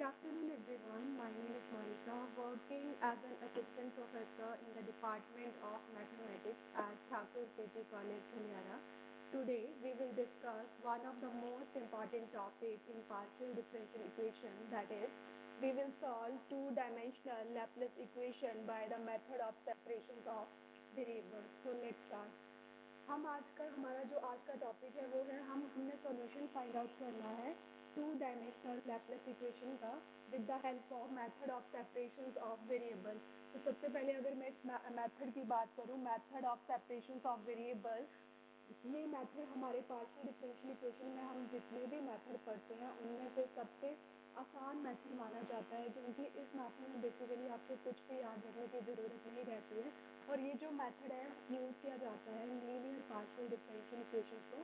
afternoon, everyone. My name is Monica, working as an assistant professor in the Department of Mathematics at Thakur PG College, Dhaliara. Today, we will discuss one of the most important topics in partial differential equation, that is, we will solve two-dimensional Laplace equation by the method of separation of variables. So let's start. हमारा जो आज का topic है वो है हमने solution find out करना है टू डायमेंशनल लैप्लेस इक्वेशन का with the help of method of separation of variable. तो सबसे पहले अगर मैं इस मेथड की बात करूँ, method of separation of variable, ये मेथड हमारे पार्शियल डिफरेंशियल इक्वेशन में हम जितने भी मेथड पढ़ते हैं उनमें से सबसे आसान मेथड माना जाता है, क्योंकि इस मेथड में बेसिकली आपको कुछ भी याद रखने की ज़रूरत नहीं रहती है। और ये जो मेथड है यूज़ किया जाता है लीनियर पार्शियल डिफरेंशियल इक्वेशन को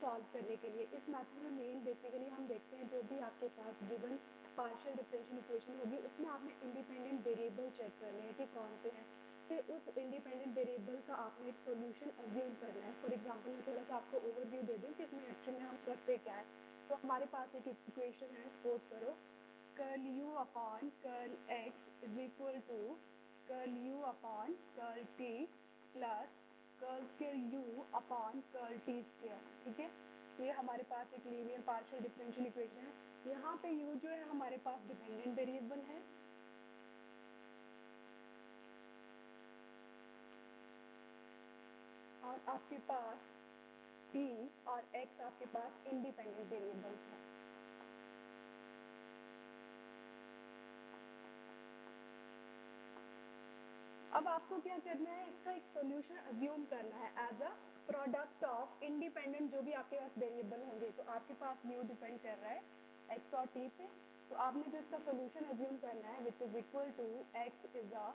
सॉल्व करने के लिए। इस मेथड में मेन बेसिकली हम देखते हैं जो भी आपके पास गिवन पार्शियल डिफरेंशियल इक्वेशन होगी उसमें आपने इंडिपेंडेंट वेरिएबल चेक करने हैं कि कौन से हैं, फिर उस इंडिपेंडेंट वेरिएबल का आपने एक सोल्यूशन अज्यूम करना है। फॉर एग्जांपल मैं थोड़ा सा आपको ओवरव्यू दे दूँ कि इसमें एक्चुअली हम करते क्या है। तो हमारे पास एक इक्वेशन है, सपोज करो curl u upon curl x is equal to curl u upon curl t plus curl square u upon curl t square. ठीक है, ये हमारे पास एक लीनियर पार्शियल डिफरेंशियल इक्वेशन है। यहाँ पे u जो है हमारे पास डिपेंडेंट वेरिएबल है और आपके पास t और x आपके पास इंडिपेंडेंट वेरिएबल्स हैं। अब आपको क्या करना है, इसका एक सॉल्यूशन अज्यूम करना है as a product of independent जो भी आपके पास वेरिएबल होंगे। तो आपके पास म्यू डिपेंड कर रहा है x और t पे, तो आपने जो इसका सॉल्यूशन अज्यूम करना है which is equal to x is a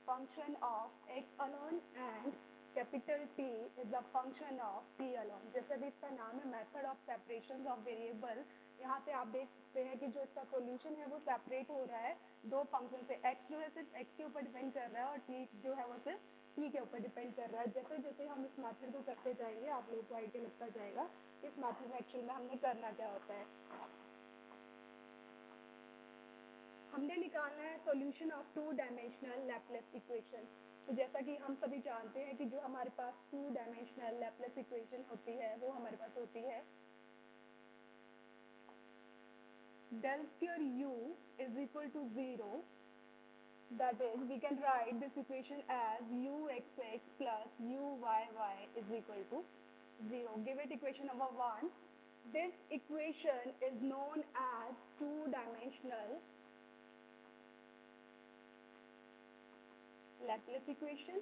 function of x alone and capital T is a function of t alone. जैसे भी इसका नाम है method of separation of variable, यहाँ पे आप देख सकते हैं कि जो इसका सॉल्यूशन है वो सेपरेट हो रहा है दो फंक्शन से। x जो है सिर्फ x के ऊपर डिपेंड कर रहा है और t जो है वो सिर्फ t के ऊपर डिपेंड कर रहा है। जैसे जैसे हम इस मेथड को करते जाएंगे आप लोगों को आइडिया लगता जाएगा इस मेथड में एक्चुअल में हमने करना क्या होता है। हमने निकालना है solution of two dimensional Laplace equation. तो जैसा कि हम सभी जानते हैं कि जो हमारे पास टू डायमेंशनल लैप्लेस इक्वेशन होती है वो हमारे पास होती है del square u is equal to 0. That is, we can write this equation as uxx plus uyy is equal to 0. Give it equation number 1. This equation is known as two-dimensional Laplace equation.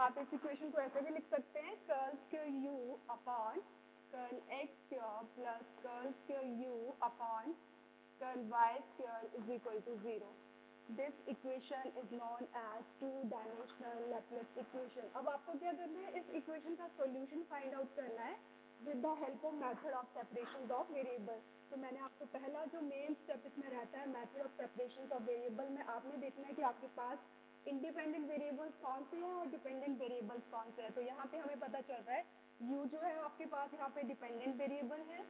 आप इस equation को ऐसे भी लिख सकते हैं curl square u upon curl x square plus curl square u upon curl y square is equal to 0. This equation is known as two-dimensional Laplace equation. अब आपको क्या करना है, इस इक्वेशन का सॉल्यूशन फाइंड आउट करना है with the help of method of separation of variable. तो मैंने आपको पहला जो मेन स्टेप इसमें रहता है method of separation of variable में आपने देखना है कि आपके पास इंडिपेंडेंट वेरिएबल्स कौन से हैं और डिपेंडेंट वेरिएबल्स कौन से हैं। तो यहाँ पे हमें पता चल रहा है u जो है आपके पास यहाँ पे डिपेंडेंट वेरिएबल है,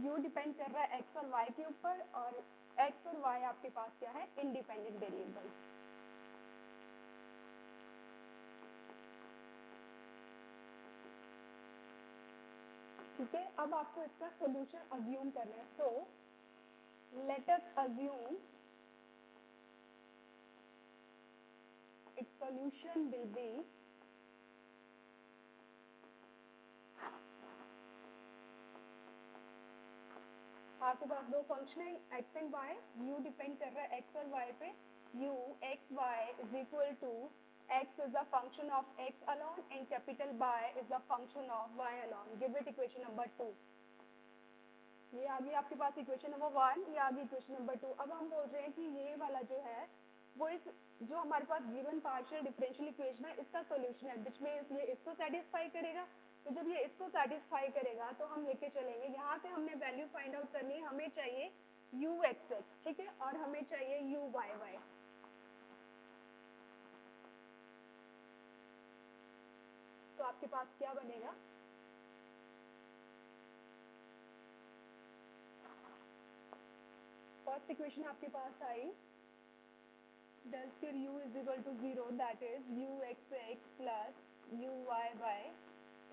u डिपेंड कर रहा है x और y के ऊपर और x और y आपके पास क्या है, इंडिपेंडेंट वेरिएबल। ठीक है, अब आपको इसका सॉल्यूशन अज्यूम करना है। So let us assume its solution will be आपके पास दो फंक्शन है X and Y, U depend कर रहा है एक्स और वाई पे, U X Y is equal to x is a function of x alone and capital Y is a function of y alone. Give it equation number 2. ये आ गई आपके पास equation number 1, ये आ गई इक्वेशन नंबर 2। अब हम बोल रहे हैं कि ये वाला जो है वो इस जो हमारे पास गिवन पार्शियल डिफरेंशियल इक्वेशन है इसका सॉल्यूशन है, जिसमें ये इसको सेटिस्फाई करेगा। तो जब ये इसको सेटिस्फाई करेगा तो हम लेके चलेंगे, यहाँ से हमने वैल्यू फाइंड आउट करनी है। हमें चाहिए यू एक्स एक्स, ठीक है, और हमें चाहिए यू वाई वाई। तो आपके पास क्या बनेगा, फर्स्ट इक्वेशन आपके पास आई del square u is equal to 0, that is u x x plus u y y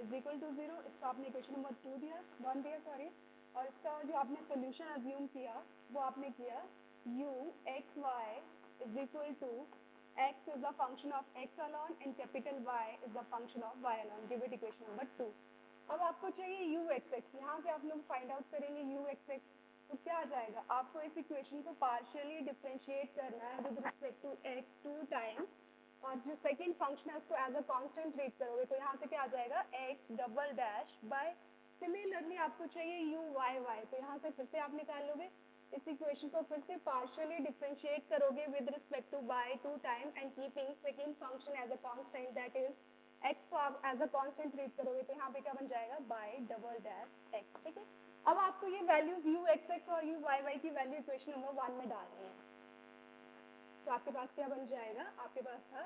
is equal to 0. इसका आपने इक्वेशन नंबर 2 दिया, 1 दिया सॉरी, और इसका जो आपने सोल्यूशन अज्यूम किया वो आपने किया u x y is equal to x is the function of x alone and capital Y is the function of y alone. Give it equation number 2. अब आपको चाहिए u x x, यहाँ पे आप लोग फाइंड आउट करेंगे u x x, तो क्या आ जाएगा, आपको इस इक्वेशन को पार्शियली डिफरेंशिएट करना है with respect to x 2 times, और जो सेकंड फंक्शन है उसको एज अ कांस्टेंट ट्रीट करोगे, तो यहाँ से क्या आ जाएगा x double dash bye, similarly आपको चाहिए u y y, तो यहाँ से फिर से आप निकाल लोगे, इस इक्वेशन को फिर से पार्शियली डिफरेंशिएट करोगे with respect to Y 2 time and keeping second function as a constant, that is x को आप एज अ कांस्टेंट ट्रीट करोगे, तो यहाँ पे क्या बन जाएगा बाय डबल डैश x. ठीक है, अब आपको ये वैल्यूज u x x और u y y की वैल्यू इक्वेशन नंबर 1 में डालनी है, तो आपके पास क्या बन जाएगा, आपके पास था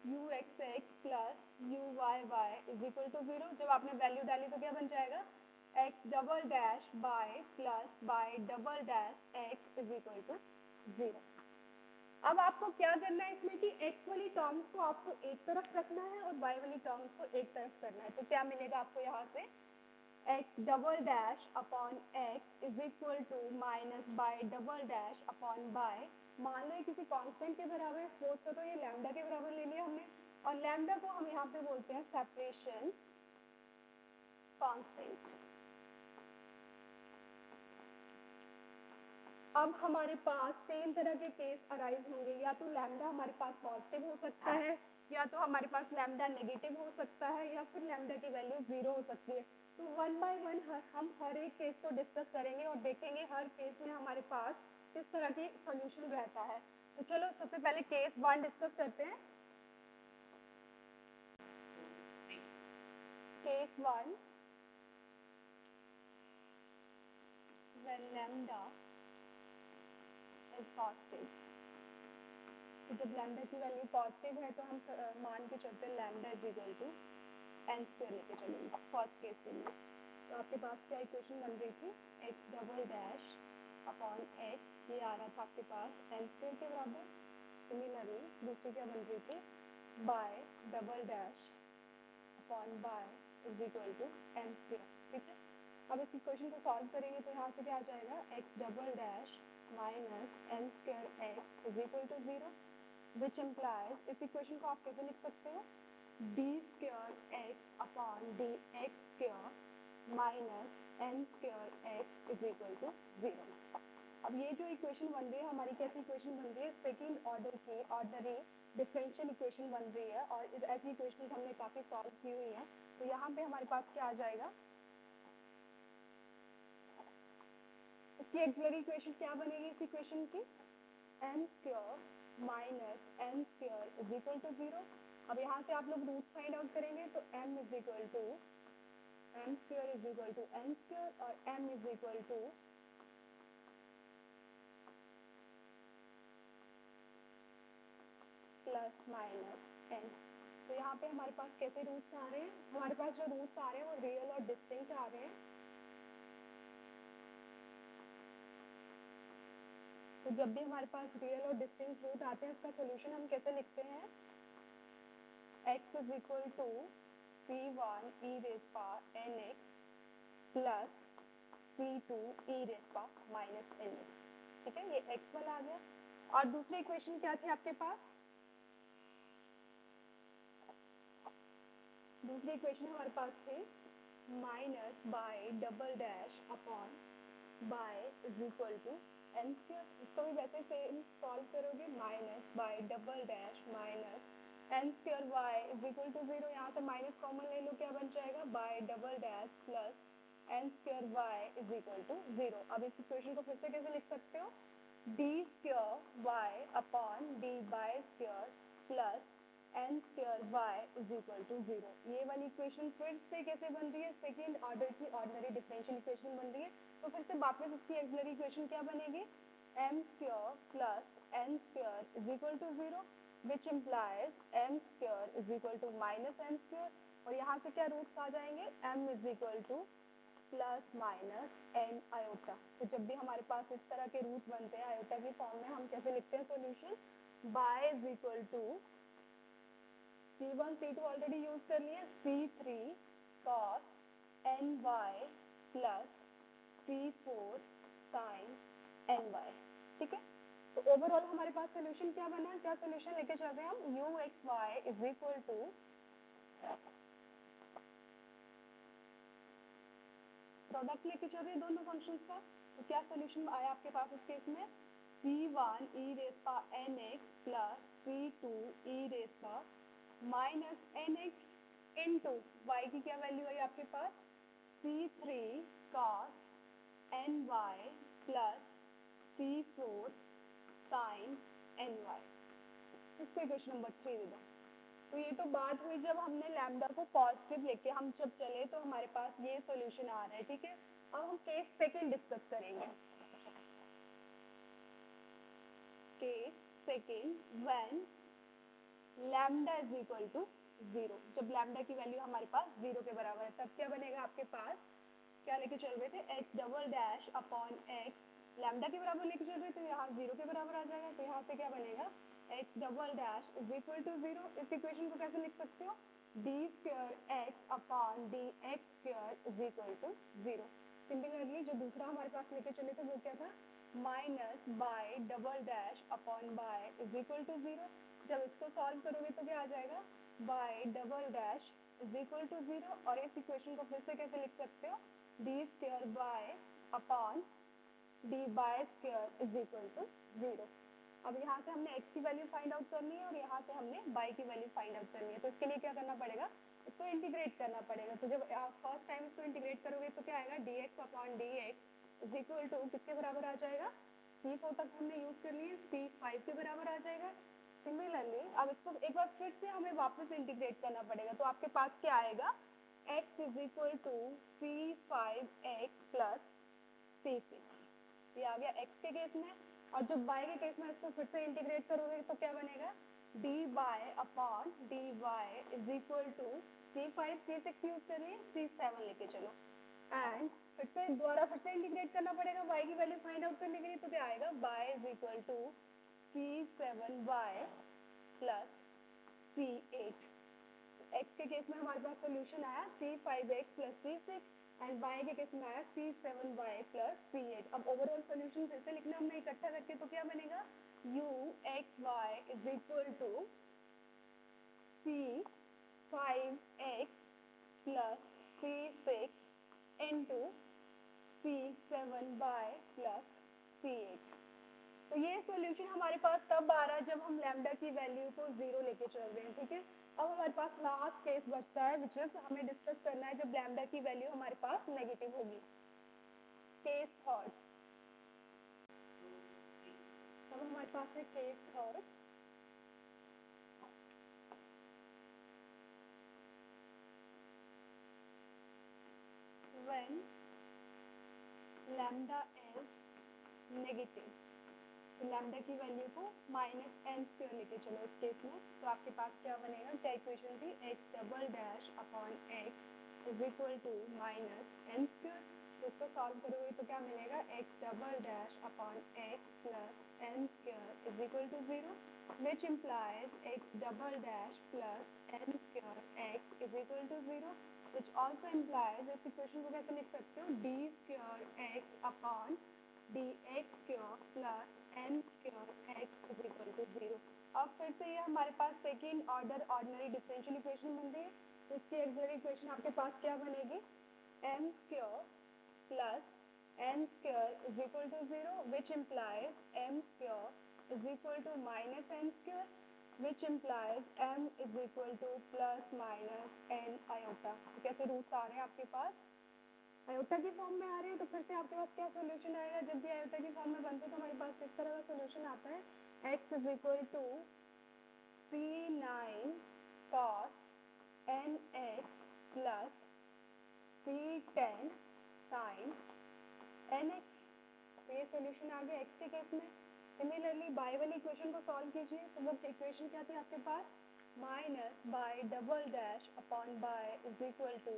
u x x plus u y y is equal to 0, जब आपने वैल्यू डाली तो क्या बन जाएगा x double dash Y plus Y double dash x is equal to 0. अब आपको क्या करना है इसमें कि x वाली टर्म्स को आपको एक तरफ रखना है और y वाली टर्म्स को एक तरफ करना है, तो क्या मिलेगा आपको यहाँ से x double dash upon x is equal to minus bye double dash upon Y, मान लो किसी कांस्टेंट के बराबर है, सपोज करो तो ये लैम्डा के बराबर ले लिया हमने, और लैम्डा को हम यहाँ पे बोलते हैं सेपरेशन कांस्टेंट. अब हमारे पास सेम तरह के केस अराइज होंगे, या तो लैम्डा हमारे पास पॉजिटिव हो सकता है, या तो हमारे पास लैम्डा नेगेटिव हो सकता है, या फिर लैम्डा की वैल्यू 0 हो सकती है. तो वन बाय वन हम हर एक केस को डिस्कस करेंगे और देखेंगे हर केस में हमारे पास किस तरह की सोल्यूशन रहता है. तो चलो सबसे पहले केस 1 डिस्कस करते हैं. Case 1, when lambda is positive, तो जब लैम्डा की वैल्यू पॉजिटिव है तो हम मान के चलते हैं lambda is equal to N square लेके चलेंगे फर्स्ट केस के लिए. तो आपके पास क्या इक्वेशन बन रही थी, x double dash upon x, ये आ रहा था आपके पास एन स्क्वायर के बराबर. सिमिलरली दूसरी क्या बन रही थी, Y double dash upon bye is equal to N square. ठीक है, अब इस इक्वेशन को सॉल्व करेंगे तो यहाँ से क्या आ जाएगा x double dash minus N square x is equal to 0, which implies, इस इक्वेशन को आप कैसे लिख सकते हो, D square x upon D x square minus N square x is equal to 0. अब ये जो इक्वेशन बन रही है हमारी कैसी इक्वेशन बन रही है, सेकेंड ऑर्डर की ऑर्डनरी डिफरेंशियल इक्वेशन बन रही है, और ऐसी इक्वेशन हमने काफ़ी सॉल्व की हुई है. तो यहाँ पे हमारे पास क्या आ जाएगा, इसकी एक्सिलरी इक्वेशन क्या बनेगी इस इक्वेशन की, N square minus N square is equal to 0. अब यहाँ से आप लोग रूट फाइंड आउट करेंगे तो m is equal to M square is equal to N square, और m is equal to plus minus n. तो यहाँ पे हमारे पास कैसे रूट्स आ रहे हैं, हमारे पास जो रूट्स आ रहे हैं वो रियल और डिस्टिंक्ट आ रहे हैं. तो जब भी हमारे पास रियल और डिस्टिंक्ट रूट आते हैं इसका सोल्यूशन हम कैसे लिखते हैं, x is equal to c1 e raise power nx plus c2 e raise power minus nx. ठीक है, ये x वाला आ गया. और दूसरी इक्वेशन क्या थी आपके पास, दूसरी इक्वेशन हमारे पास थी minus bye double dash upon bye is equal to N square. इसको भी वैसे सेम सॉल्व करोगे, minus bye double dash minus N square Y is equal to 0, यहाँ से माइनस कॉमन ले लो, क्या बन जाएगा bye double dash plus N square Y is equal to 0. अब इस इक्वेशन को फिर से कैसे लिख सकते हो, D square Y upon D bye square plus N square Y is equal to 0. ये वाली इक्वेशन फिर से कैसे बन रही है, सेकेंड ऑर्डर की ऑर्डिनरी डिफरेंशियल इक्वेशन बन रही है. तो फिर से वापस इसकी एक्सिलरी इक्वेशन क्या बनेगी, M square plus N square is equal to 0, which implies M square is equal to minus N square, और यहाँ से क्या रूट्स आ जाएंगे, m is equal to plus minus N iota. तो जब भी हमारे पास इस तरह के रूट बनते हैं आयोटा की फॉर्म में, हम कैसे लिखते हैं solution, Y is equal to C1 C2 already use कर लिए, C3 cos ny plus C4 sin ny। ठीक है, तो ओवरऑल हमारे पास सोल्यूशन क्या बना, क्या सोल्यूशन लेके चल रहे हैं हम, u x y is equal to product लेके चल रहे हैं दोनों फंक्शंस का। तो क्या सोल्यूशन आया आपके पास इस केस में, C1 e raise power nx plus C2 e raise power minus nx into y की क्या वैल्यू आई आपके पास, C3 cos ny plus C4 sin ny। इसको इक्वेशन नंबर 3 दे दो। तो ये तो बात हुई जब हमने लैम्डा को पॉजिटिव लेके हम जब चले तो हमारे पास ये सॉल्यूशन आ रहा है। ठीक है, अब हम केस सेकंड डिस्कस करेंगे। Case second when lambda is equal to 0, जब लैम्डा की वैल्यू हमारे पास 0 के बराबर है, तब क्या बनेगा आपके पास, क्या लेके चल रहे थे, x double dash upon x, lambda के बराबर लेके चल रहे थे, तो यहाँ 0 के बराबर आ जाएगा। तो यहाँ से क्या बनेगा, x double dash is equal to 0। इस इक्वेशन को कैसे लिख सकते हो, D square x upon D x square is equal to 0। Similarly जो दूसरा हमारे पास लेके चले थे वो क्या था, minus bye double dash upon bye is equal to 0। जब इसको सॉल्व करोगे तो क्या आ जाएगा, bye double dash is equal to 0। और इस इक्वेशन को फिर से कैसे लिख सकते हो, D square Y upon D bye square is equal to 0। अब यहाँ से हमने x की वैल्यू फाइंड आउट करनी है और यहाँ से हमने y की वैल्यू फाइंड आउट करनी है। तो इसके लिए क्या करना पड़ेगा, इसको इंटीग्रेट करना पड़ेगा। तो जब फर्स्ट टाइम इसको इंटीग्रेट करोगे तो क्या आएगा, dx upon dx is equal to किसके बराबर आ जाएगा, C4 तक हमने यूज कर लिए, C5 के बराबर आ जाएगा। सिमिलरली अब इसको एक बार फिर से हमें वापस इंटीग्रेट करना पड़ेगा। तो आपके पास क्या आएगा, x is equal to C5x plus C6, ये आ गया x के केस में। और जब y के केस में इसको फिर से इंटीग्रेट करोगे तो क्या बनेगा, dy upon dy is equal to C5 C6 use करिए, C7 लेके चलो एंड फिर से दोबारा फिर से इंटीग्रेट करना पड़ेगा y की वैल्यू फाइंड आउट करने के लिए। तो क्या आएगा, y is equal to C7y plus C8। x के केस में हमारे पास सोल्यूशन आया C5x plus C6 and y के केस में आया C7y प्लस C8। अब ओवरऑल सोल्यूशन फिर से लिखना हमने इकट्ठा करके, तो क्या बनेगा, u x y is equal to C5x plus C6 into C7y plus C8। तो ये सॉल्यूशन हमारे पास तब आ रहा है जब हम लैम्डा की वैल्यू को 0 लेके चल रहे हैं। ठीक है, अब हमारे पास लास्ट केस बचता है विच इज हमें डिस्कस करना है जब लैम्डा की वैल्यू हमारे पास नेगेटिव होगी। केस थर्ड, अब हमारे पास है case third. When lambda is negative, तो लैम्डा की वैल्यू को माइनस एन स्क्वायर लेके चलो इस केस में। तो आपके पास क्या बनेगा, क्या इक्वेशन थी, x double dash upon x is equal to minus N square. तो इसको सॉल्व करोगे तो क्या मिलेगा, x double dash upon x plus N square is equal to 0 which implies x double dash plus N square x is equal to 0 which also implies, इस equation को कैसे लिख सकते हो, D square x upon D x square plus N square x is equal to 0। अब फिर से ये हमारे पास second order ordinary differential equation बन रही है। तो इसकी ऑक्सिलरी इक्वेशन आपके पास क्या बनेगी, M square plus N square is equal to 0 which implies M square is equal to minus N square which implies m is equal to plus minus N iota. तो कैसे रूट्स आ रहे हैं आपके पास, iota की फॉर्म में आ रहे हैं। तो फिर से आपके पास क्या सोल्यूशन आएगा, जब भी आयोटा की फॉर्म में बनते हैं तो हमारे पास इस तरह का सोल्यूशन आता है, x is equal to C9 cos nx plus C10 sin nx। तो ये सोल्यूशन आ गया x के केस में। सिमिलरली बाय वाली इक्वेशन को सॉल्व कीजिए। तो वो इक्वेशन क्या थी आपके पास, minus bye double dash upon bye is equal to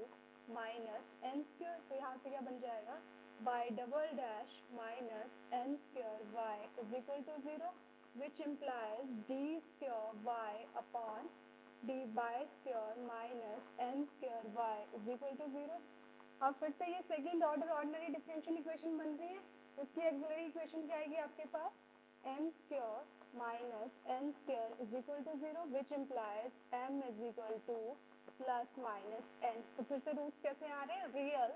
minus N square, तो यहाँ से क्या बन जाएगा bye double dash minus N square Y is equal to 0 which implies d square Y upon D bye square minus N square Y is equal to 0। अब फिर से ये second order ordinary differential equation बन रही है। इसकी auxiliary equation क्या आएगी आपके पास, m square minus N square is equal to 0 which implies m is equal to plus minus n. तो फिर से रूट्स कैसे आ रहे हैं, रियल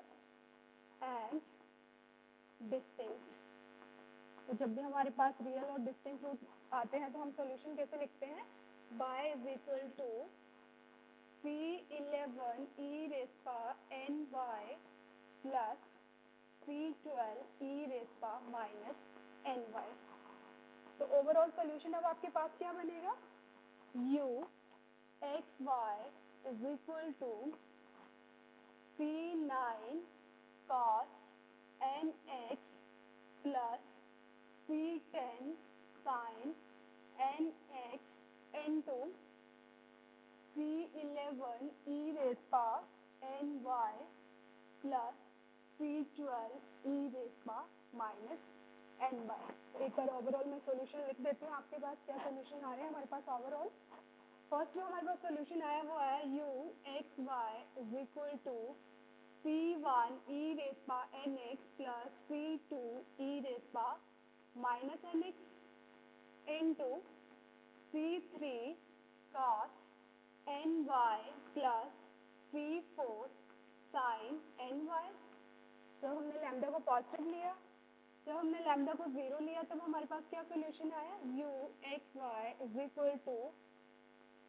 एंड डिस्टिंक्ट। तो जब भी हमारे पास रियल और डिस्टिंक्ट रूट आते हैं तो हम सॉल्यूशन कैसे लिखते हैं, y is equal to C11 e raise power n y plus C12 e raise power minus n y। तो ओवरऑल सॉल्यूशन अब आपके पास क्या बनेगा, u x y is equal to C9 cos nx plus C10 sin nx into C11 e raised power ny plus C12 e raised power minus ny। एक बार overall मैं solution लिख देती हूँ, आपके पास क्या सॉल्यूशन आ रहे हैं हमारे पास ओवरऑल। फर्स्ट जो हमारे पास सॉल्यूशन आया वो आया u x y is equal to C1 e raised power nx plus C2 e raised power minus nx into C3 cos ny plus C4 sin ny। जब हमने लैम्डा को पॉजिटिव लिया, जब हमने लैम्डा को 0 लिया, तब हमारे पास क्या सॉल्यूशन आया, u x y is equal to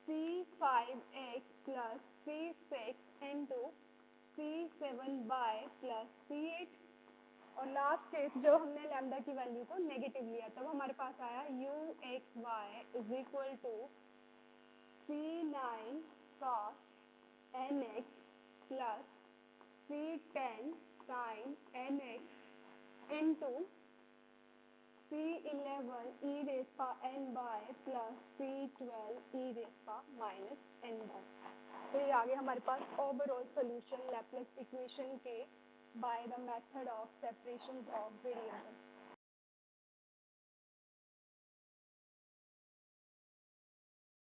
C5x plus C6 into C7y plus C8। और लास्ट केस जो हमने लैम्डा की वैल्यू को नेगेटिव लिया, तब हमारे पास आया u x y is equal to C9 cos nx plus C10 sin nx into C11 e raised power n by plus C12 e raised power minus n by। तो ये आगे हमारे पास ओवरऑल सॉल्यूशन लैप्लेस इक्वेशन के by the method of separation of variable.